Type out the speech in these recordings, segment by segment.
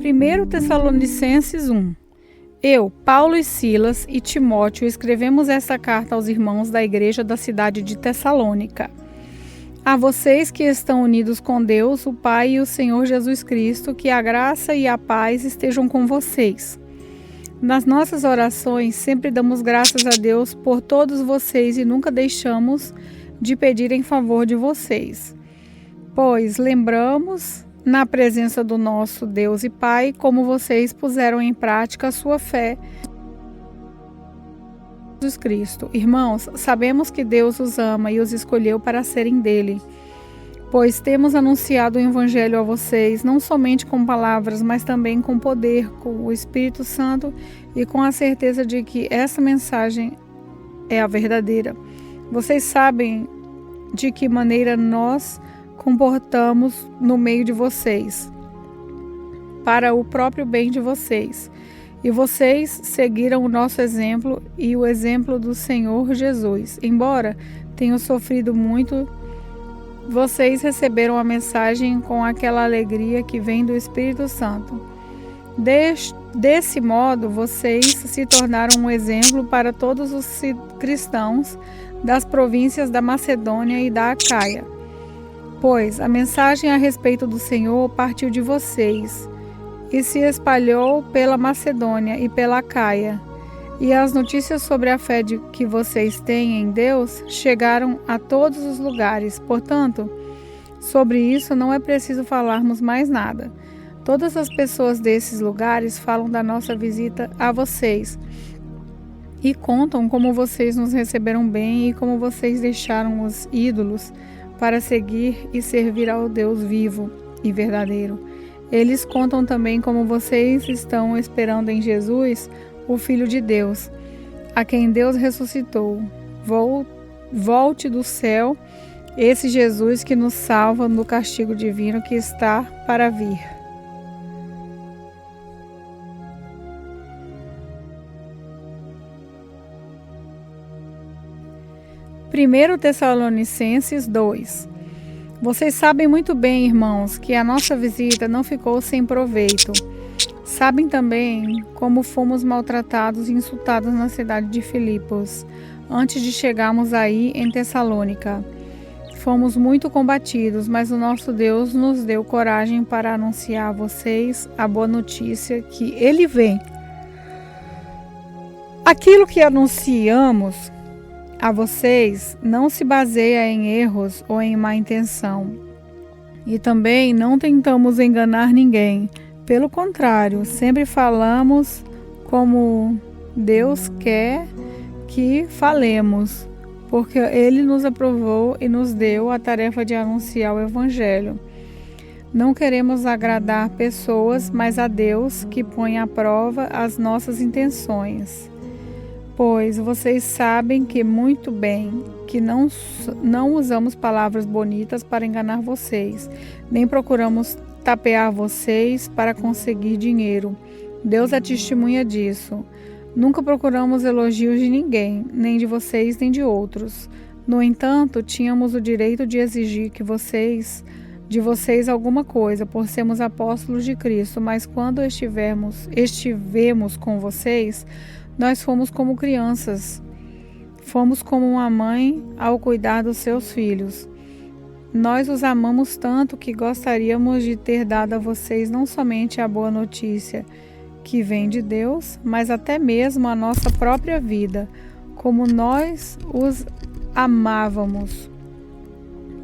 1 Tessalonicenses 1. Eu, Paulo e Silas e Timóteo escrevemos esta carta aos irmãos da igreja da cidade de Tessalônica. A vocês que estão unidos com Deus, o Pai e o Senhor Jesus Cristo, que a graça e a paz estejam com vocês. Nas nossas orações, sempre damos graças a Deus por todos vocês e nunca deixamos de pedir em favor de vocês. Pois lembramos, na presença do nosso Deus e Pai, como vocês puseram em prática a sua fé em Jesus Cristo. Irmãos, sabemos que Deus os ama e os escolheu para serem dele, pois temos anunciado o Evangelho a vocês, não somente com palavras, mas também com poder, com o Espírito Santo e com a certeza de que essa mensagem é a verdadeira. Vocês sabem de que maneira nós comportamos no meio de vocês, para o próprio bem de vocês. E vocês seguiram o nosso exemplo e o exemplo do Senhor Jesus. Embora tenham sofrido muito, vocês receberam a mensagem com aquela alegria que vem do Espírito Santo. Desse modo, vocês se tornaram um exemplo para todos os cristãos das províncias da Macedônia e da Acaia. Pois a mensagem a respeito do Senhor partiu de vocês e se espalhou pela Macedônia e pela Acaia. E as notícias sobre a fé que vocês têm em Deus chegaram a todos os lugares. Portanto, sobre isso não é preciso falarmos mais nada. Todas as pessoas desses lugares falam da nossa visita a vocês e contam como vocês nos receberam bem e como vocês deixaram os ídolos para seguir e servir ao Deus vivo e verdadeiro. Eles contam também como vocês estão esperando em Jesus, o Filho de Deus, a quem Deus ressuscitou. Volte do céu esse Jesus que nos salva do castigo divino que está para vir. Primeiro Tessalonicenses 2. Vocês sabem muito bem, irmãos, que a nossa visita não ficou sem proveito. Sabem também como fomos maltratados e insultados na cidade de Filipos, antes de chegarmos aí em Tessalônica. Fomos muito combatidos, mas o nosso Deus nos deu coragem para anunciar a vocês a boa notícia que Ele vem. Aquilo que anunciamos a vocês não se baseia em erros ou em má intenção. E também não tentamos enganar ninguém. Pelo contrário, sempre falamos como Deus quer que falemos, porque Ele nos aprovou e nos deu a tarefa de anunciar o Evangelho. Não queremos agradar pessoas, mas a Deus que põe à prova as nossas intenções. Pois vocês sabem que muito bem que não usamos palavras bonitas para enganar vocês, nem procuramos tapear vocês para conseguir dinheiro. Deus é testemunha disso. Nunca procuramos elogios de ninguém, nem de vocês nem de outros. No entanto, tínhamos o direito de exigir de vocês alguma coisa, por sermos apóstolos de Cristo, mas quando estivemos com vocês, nós fomos como crianças, fomos como uma mãe ao cuidar dos seus filhos. Nós os amamos tanto que gostaríamos de ter dado a vocês não somente a boa notícia que vem de Deus, mas até mesmo a nossa própria vida, como nós os amávamos.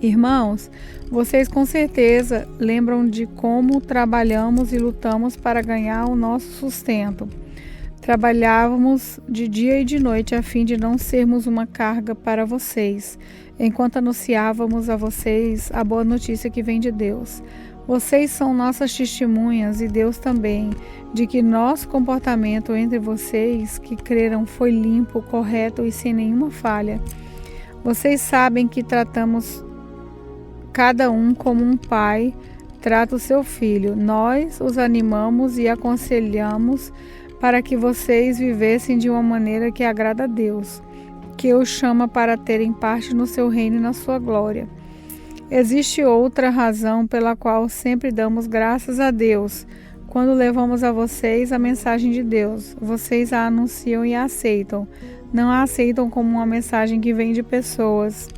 Irmãos, vocês com certeza lembram de como trabalhamos e lutamos para ganhar o nosso sustento. Trabalhávamos de dia e de noite a fim de não sermos uma carga para vocês, enquanto anunciávamos a vocês a boa notícia que vem de Deus. Vocês são nossas testemunhas e Deus também, de que nosso comportamento entre vocês que creram foi limpo, correto e sem nenhuma falha. Vocês sabem que tratamos cada um como um pai trata o seu filho. Nós os animamos e aconselhamos para que vocês vivessem de uma maneira que agrada a Deus, que os chama para terem parte no seu reino e na sua glória. Existe outra razão pela qual sempre damos graças a Deus, Quando levamos a vocês a mensagem de Deus, vocês a anunciam e a aceitam. Não a aceitam como uma mensagem que vem de pessoas,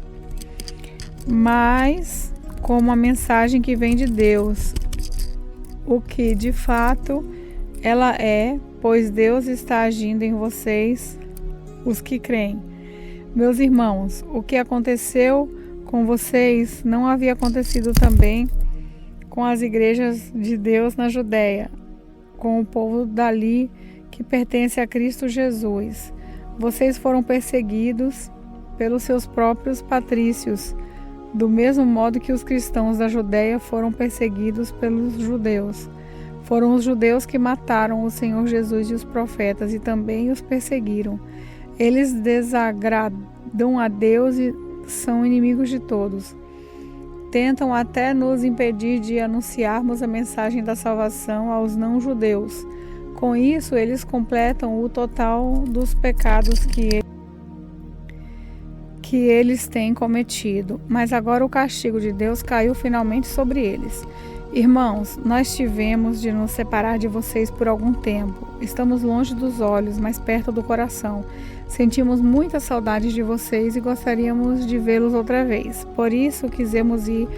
mas como uma mensagem que vem de Deus, o que de fato ela é, pois Deus está agindo em vocês, os que creem. Meus irmãos, o que aconteceu com vocês não havia acontecido também com as igrejas de Deus na Judéia, com o povo dali que pertence a Cristo Jesus. Vocês foram perseguidos pelos seus próprios patrícios, do mesmo modo que os cristãos da Judéia foram perseguidos pelos judeus. Foram os judeus que mataram o Senhor Jesus e os profetas e também os perseguiram. Eles desagradam a Deus e são inimigos de todos. Tentam até nos impedir de anunciarmos a mensagem da salvação aos não-judeus. Com isso, eles completam o total dos pecados que eles têm cometido. Mas agora o castigo de Deus caiu finalmente sobre eles. Irmãos, nós tivemos de nos separar de vocês por algum tempo. Estamos longe dos olhos, mas perto do coração. Sentimos muita saudade de vocês e gostaríamos de vê-los outra vez. Por isso, quisemos ir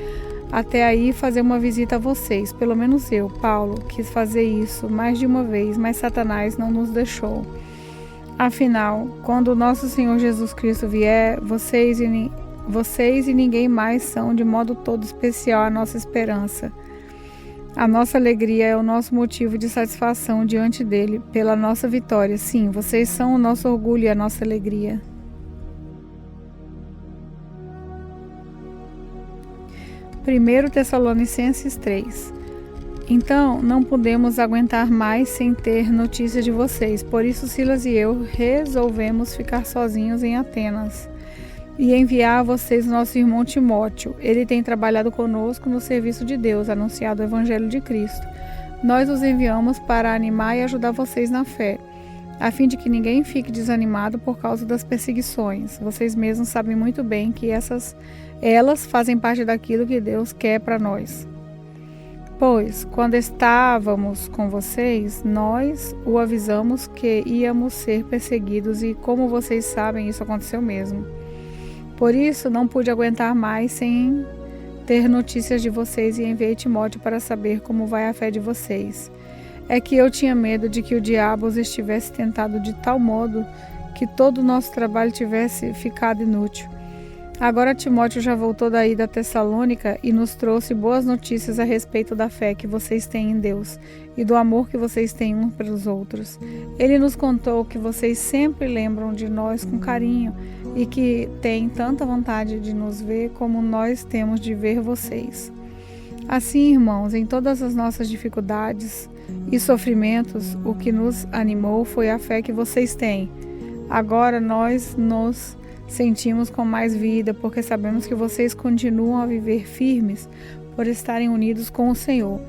até aí fazer uma visita a vocês. Pelo menos eu, Paulo, quis fazer isso mais de uma vez, mas Satanás não nos deixou. Afinal, quando o nosso Senhor Jesus Cristo vier, vocês e ninguém mais são de modo todo especial a nossa esperança. A nossa alegria é o nosso motivo de satisfação diante dele pela nossa vitória. Sim, vocês são o nosso orgulho e a nossa alegria. 1 Tessalonicenses 3. Então, não podemos aguentar mais sem ter notícia de vocês. Por isso, Silas e eu resolvemos ficar sozinhos em Atenas e enviar a vocês o nosso irmão Timóteo. Ele tem trabalhado conosco no serviço de Deus, anunciado o Evangelho de Cristo. Nós os enviamos para animar e ajudar vocês na fé, a fim de que ninguém fique desanimado por causa das perseguições. Vocês mesmos sabem muito bem que elas fazem parte daquilo que Deus quer para nós. Pois, quando estávamos com vocês, nós o avisamos que íamos ser perseguidos e, como vocês sabem, isso aconteceu mesmo. Por isso, não pude aguentar mais sem ter notícias de vocês e enviei Timóteo para saber como vai a fé de vocês. É que eu tinha medo de que o diabo os estivesse tentado de tal modo que todo o nosso trabalho tivesse ficado inútil. Agora Timóteo já voltou daí da Tessalônica e nos trouxe boas notícias a respeito da fé que vocês têm em Deus e do amor que vocês têm uns pelos outros. Ele nos contou que vocês sempre lembram de nós com carinho e que têm tanta vontade de nos ver como nós temos de ver vocês. Assim, irmãos, em todas as nossas dificuldades e sofrimentos, o que nos animou foi a fé que vocês têm. Agora nós nos sentimos com mais vida, porque sabemos que vocês continuam a viver firmes por estarem unidos com o Senhor.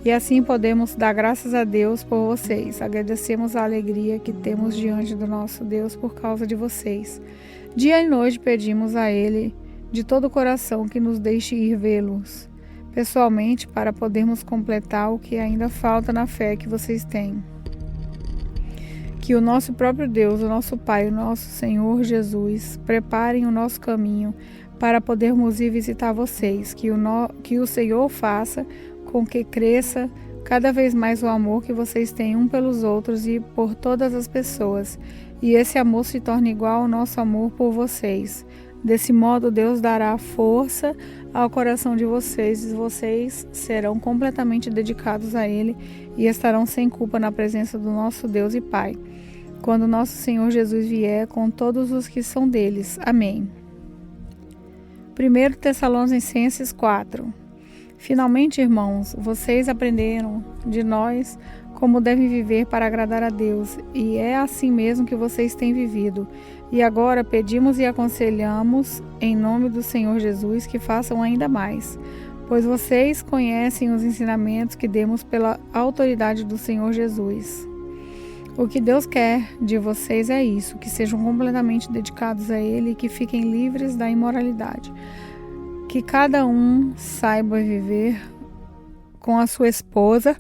E assim podemos dar graças a Deus por vocês. Agradecemos a alegria que temos diante do nosso Deus por causa de vocês. Dia e noite pedimos a Ele de todo o coração que nos deixe ir vê-los pessoalmente para podermos completar o que ainda falta na fé que vocês têm. Que o nosso próprio Deus, o nosso Pai, o nosso Senhor Jesus, preparem o nosso caminho para podermos ir visitar vocês. Que o Senhor faça com que cresça cada vez mais o amor que vocês têm um pelos outros e por todas as pessoas. E esse amor se torne igual ao nosso amor por vocês. Desse modo, Deus dará força ao coração de vocês e vocês serão completamente dedicados a Ele e estarão sem culpa na presença do nosso Deus e Pai, quando nosso Senhor Jesus vier com todos os que são deles. Amém. 1 Tessalonicenses 4. Finalmente, irmãos, vocês aprenderam de nós como devem viver para agradar a Deus, e é assim mesmo que vocês têm vivido. E agora pedimos e aconselhamos, em nome do Senhor Jesus, que façam ainda mais, pois vocês conhecem os ensinamentos que demos pela autoridade do Senhor Jesus. O que Deus quer de vocês é isso, que sejam completamente dedicados a Ele e que fiquem livres da imoralidade. Que cada um saiba viver com a sua esposa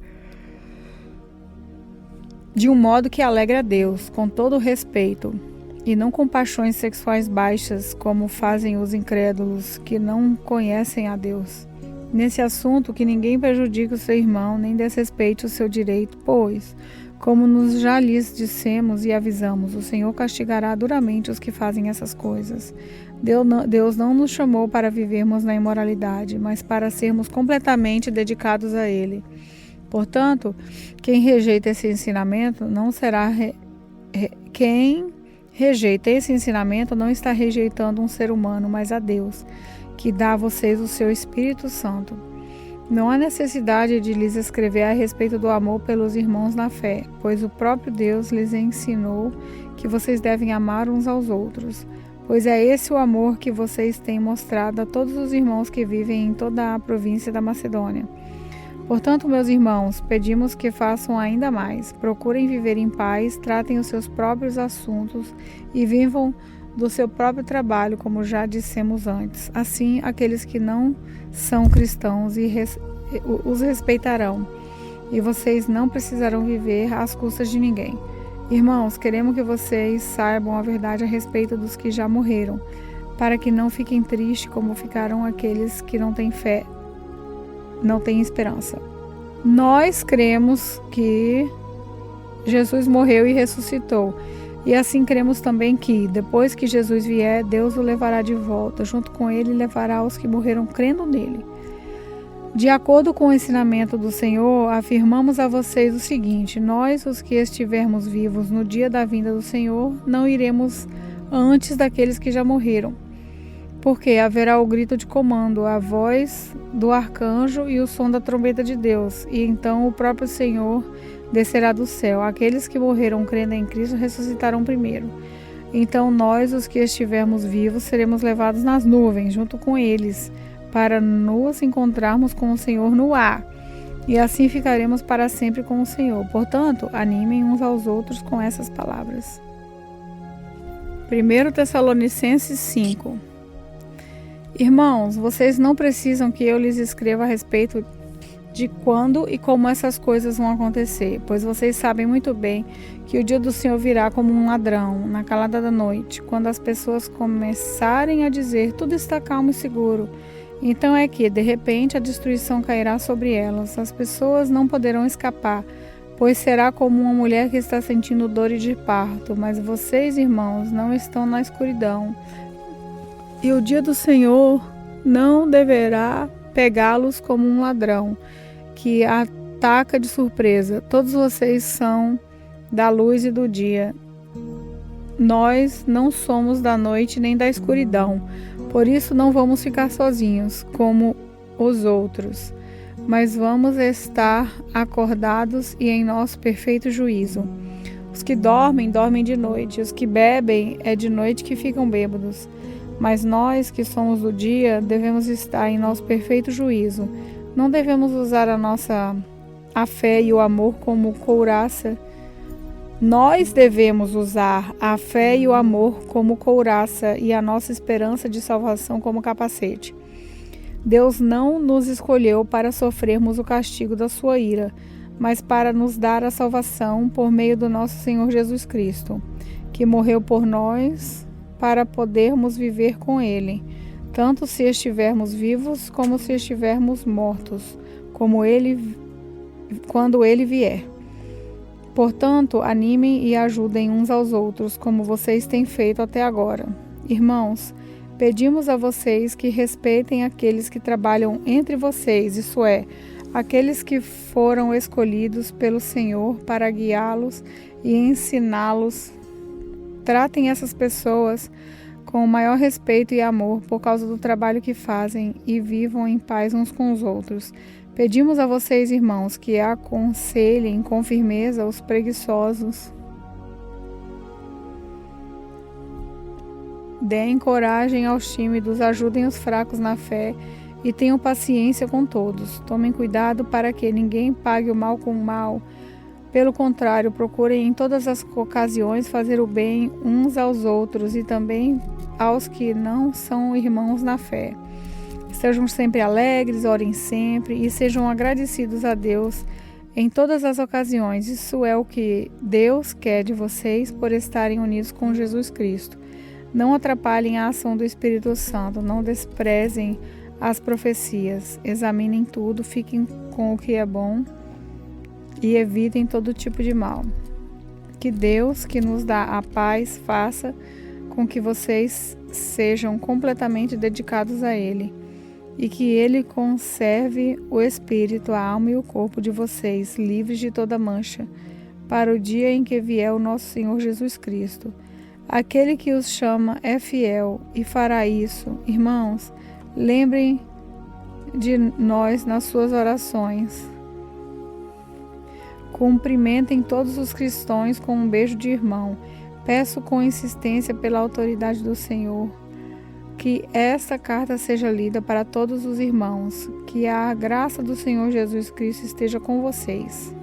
de um modo que alegre a Deus, com todo o respeito, e não com paixões sexuais baixas, como fazem os incrédulos que não conhecem a Deus. Nesse assunto, que ninguém prejudique o seu irmão, nem desrespeite o seu direito, pois, como nos já lhes dissemos e avisamos, o Senhor castigará duramente os que fazem essas coisas. Deus não nos chamou para vivermos na imoralidade, mas para sermos completamente dedicados a Ele. Portanto, quem rejeita esse ensinamento não será... Quem rejeita esse ensinamento não está rejeitando um ser humano, mas a Deus, que dá a vocês o seu Espírito Santo. Não há necessidade de lhes escrever a respeito do amor pelos irmãos na fé, pois o próprio Deus lhes ensinou que vocês devem amar uns aos outros, pois é esse o amor que vocês têm mostrado a todos os irmãos que vivem em toda a província da Macedônia. Portanto, meus irmãos, pedimos que façam ainda mais. Procurem viver em paz, tratem os seus próprios assuntos e vivam do seu próprio trabalho, como já dissemos antes. Assim, aqueles que não são cristãos os respeitarão, e vocês não precisarão viver às custas de ninguém. Irmãos, queremos que vocês saibam a verdade a respeito dos que já morreram, para que não fiquem tristes como ficaram aqueles que não têm fé, não têm esperança. Nós cremos que Jesus morreu e ressuscitou, e assim cremos também que, depois que Jesus vier, Deus o levará de volta, junto com ele levará os que morreram crendo nele. De acordo com o ensinamento do Senhor, afirmamos a vocês o seguinte: nós, os que estivermos vivos no dia da vinda do Senhor, não iremos antes daqueles que já morreram. Porque haverá o grito de comando, a voz do arcanjo e o som da trombeta de Deus, e então o próprio Senhor descerá do céu. Aqueles que morreram crendo em Cristo ressuscitarão primeiro. Então nós, os que estivermos vivos, seremos levados nas nuvens, junto com eles, para nos encontrarmos com o Senhor no ar, e assim ficaremos para sempre com o Senhor. Portanto, animem uns aos outros com essas palavras. 1 Tessalonicenses 5. Irmãos, vocês não precisam que eu lhes escreva a respeito de quando e como essas coisas vão acontecer, pois vocês sabem muito bem que o dia do Senhor virá como um ladrão, na calada da noite, quando as pessoas começarem a dizer tudo está calmo e seguro. Então é que, de repente, a destruição cairá sobre elas. As pessoas não poderão escapar, pois será como uma mulher que está sentindo dor de parto. Mas vocês, irmãos, não estão na escuridão. E o dia do Senhor não deverá pegá-los como um ladrão, que ataca de surpresa. Todos vocês são da luz e do dia. Nós não somos da noite nem da escuridão. Por isso não vamos ficar sozinhos, como os outros, mas vamos estar acordados e em nosso perfeito juízo. Os que dormem, dormem de noite. Os que bebem, é de noite que ficam bêbados. Mas nós, que somos do dia, devemos estar em nosso perfeito juízo. Não devemos usar a fé e o amor como couraça. Nós devemos usar a fé e o amor como couraça e a nossa esperança de salvação como capacete. Deus não nos escolheu para sofrermos o castigo da sua ira, mas para nos dar a salvação por meio do nosso Senhor Jesus Cristo, que morreu por nós para podermos viver com Ele, tanto se estivermos vivos como se estivermos mortos, quando Ele vier. Portanto, animem e ajudem uns aos outros, como vocês têm feito até agora. Irmãos, pedimos a vocês que respeitem aqueles que trabalham entre vocês, isso é, aqueles que foram escolhidos pelo Senhor para guiá-los e ensiná-los. Tratem essas pessoas com o maior respeito e amor por causa do trabalho que fazem e vivam em paz uns com os outros. Pedimos a vocês, irmãos, que aconselhem com firmeza os preguiçosos. Deem coragem aos tímidos, ajudem os fracos na fé e tenham paciência com todos. Tomem cuidado para que ninguém pague o mal com o mal. Pelo contrário, procurem em todas as ocasiões fazer o bem uns aos outros e também aos que não são irmãos na fé. Estejam sempre alegres, orem sempre e sejam agradecidos a Deus em todas as ocasiões. Isso é o que Deus quer de vocês por estarem unidos com Jesus Cristo. Não atrapalhem a ação do Espírito Santo, não desprezem as profecias, examinem tudo, fiquem com o que é bom e evitem todo tipo de mal. Que Deus, que nos dá a paz, faça com que vocês sejam completamente dedicados a Ele e que Ele conserve o espírito, a alma e o corpo de vocês livres de toda mancha, para o dia em que vier o nosso Senhor Jesus Cristo. Aquele que os chama é fiel e fará isso. Irmãos, lembrem de nós nas suas orações. Cumprimentem todos os cristãos com um beijo de irmão. Peço com insistência pela autoridade do Senhor que esta carta seja lida para todos os irmãos. Que a graça do Senhor Jesus Cristo esteja com vocês.